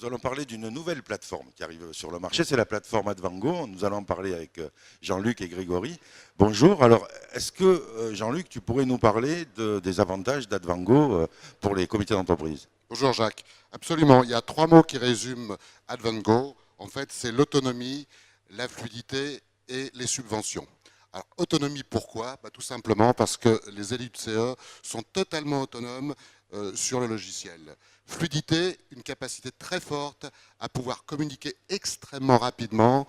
allons parler d'une nouvelle plateforme qui arrive sur le marché, c'est la plateforme Advango. Nous allons en parler avec Jean-Luc et Grégory. Bonjour, alors est-ce que Jean-Luc, tu pourrais nous parler des avantages d'Advango pour les comités d'entreprise? Bonjour Jacques, absolument, il y a 3 mots qui résument Advango. En fait, c'est l'autonomie, la fluidité et les subventions. Alors, autonomie, pourquoi? Tout simplement parce que les élus de CE sont totalement autonomes sur le logiciel. Fluidité, une capacité très forte à pouvoir communiquer extrêmement rapidement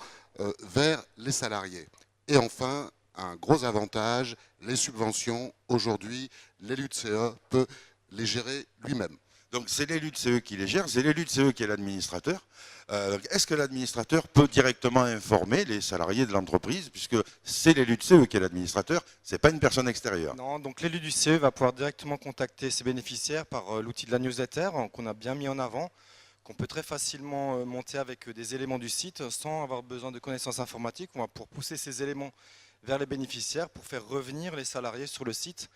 vers les salariés. Et enfin, un gros avantage, les subventions. Aujourd'hui, l'élu de CE peut les gérer lui-même. Donc c'est l'élu de CE qui les gère, c'est l'élu de CE qui est l'administrateur. Est-ce que l'administrateur peut directement informer les salariés de l'entreprise, puisque c'est l'élu de CE qui est l'administrateur, ce n'est pas une personne extérieure? Non, donc l'élu du CE va pouvoir directement contacter ses bénéficiaires par l'outil de la newsletter qu'on a bien mis en avant, qu'on peut très facilement monter avec des éléments du site sans avoir besoin de connaissances informatiques. On va pouvoir pousser ces éléments vers les bénéficiaires pour faire revenir les salariés sur le site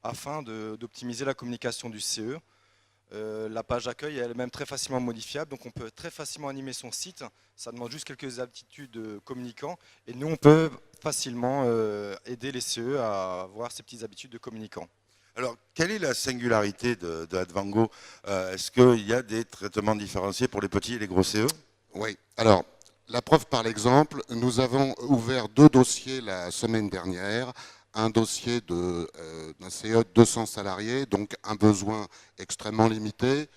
afin d'optimiser la communication du CE. La page d'accueil est elle-même très facilement modifiable, donc on peut très facilement animer son site. Ça demande juste quelques aptitudes communicants et nous on peut facilement aider les CE à avoir ces petites habitudes de communicants. Alors, quelle est la singularité de Advango? Est-ce qu'il y a des traitements différenciés pour les petits et les gros CE? Oui, alors la preuve par l'exemple, nous avons ouvert 2 dossiers la semaine dernière. Un dossier d'un CE de 200 salariés, donc un besoin extrêmement limité.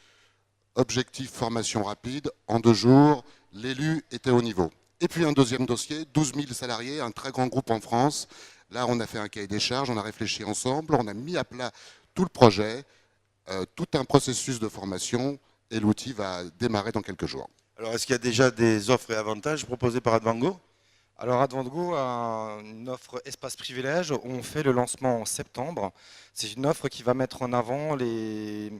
Objectif formation rapide, en 2 jours, l'élu était au niveau. Et puis un deuxième dossier, 12 000 salariés, un très grand groupe en France. Là, on a fait un cahier des charges, on a réfléchi ensemble, on a mis à plat tout le projet, tout un processus de formation, et l'outil va démarrer dans quelques jours. Alors, est-ce qu'il y a déjà des offres et avantages proposés par Advango? Alors Advango a une offre espace privilège où on fait le lancement en septembre. C'est une offre qui va mettre en avant les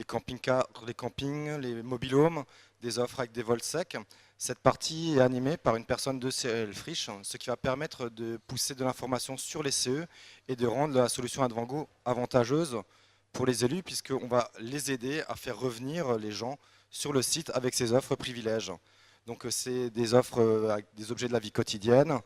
camping-cars, les campings, les mobil-homes, des offres avec des vols secs. Cette partie est animée par une personne de CL Frisch, ce qui va permettre de pousser de l'information sur les CE et de rendre la solution Advango avantageuse pour les élus, puisqu'on va les aider à faire revenir les gens sur le site avec ces offres privilèges. Donc c'est des offres avec des objets de la vie quotidienne,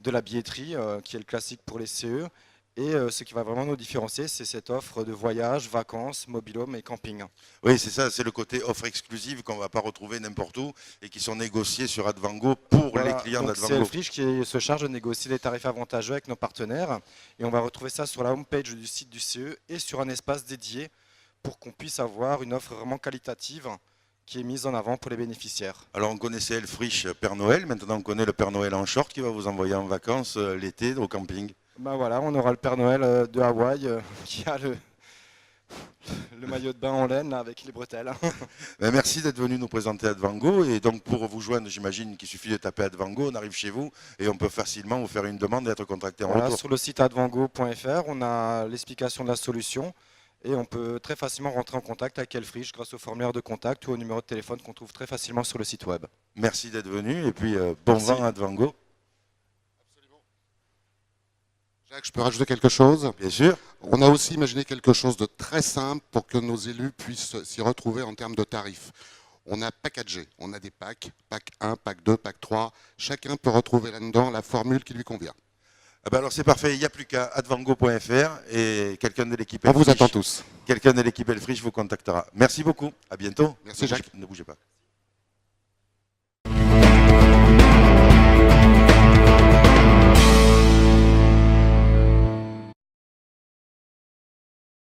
de la billetterie qui est le classique pour les CE. Et ce qui va vraiment nous différencier, c'est cette offre de voyage, vacances, mobil-home et camping. Oui, c'est ça, c'est le côté offre exclusive qu'on ne va pas retrouver n'importe où et qui sont négociées sur Advango pour les clients d'Advango. C'est Elfrisch qui se charge de négocier les tarifs avantageux avec nos partenaires. Et on va retrouver ça sur la homepage du site du CE et sur un espace dédié pour qu'on puisse avoir une offre vraiment qualitative qui est mise en avant pour les bénéficiaires. Alors on connaissait Elfrisch Père Noël, maintenant on connaît le Père Noël en short qui va vous envoyer en vacances l'été au camping. Ben voilà, on aura le Père Noël de Hawaï qui a le maillot de bain en laine là, avec les bretelles. Ben merci d'être venu nous présenter Advango. Et donc pour vous joindre, j'imagine qu'il suffit de taper Advango, on arrive chez vous et on peut facilement vous faire une demande et être contracté en retour. Sur le site advango.fr, on a l'explication de la solution. Et on peut très facilement rentrer en contact avec Elfrisch grâce au formulaire de contact ou au numéro de téléphone qu'on trouve très facilement sur le site web. Merci d'être venu et puis bon vent à Advango. Absolument. Jacques, je peux rajouter quelque chose? Bien sûr. On a aussi imaginé quelque chose de très simple pour que nos élus puissent s'y retrouver en termes de tarifs. On a packagé, on a des packs, pack 1, pack 2, pack 3. Chacun peut retrouver là-dedans la formule qui lui convient. Ah ben alors c'est parfait, il n'y a plus qu'à advango.fr et quelqu'un de l'équipe On vous attend tous. Quelqu'un de l'équipe Elfrisch vous contactera. Merci beaucoup, à bientôt. Merci Jacques. Ne bougez pas.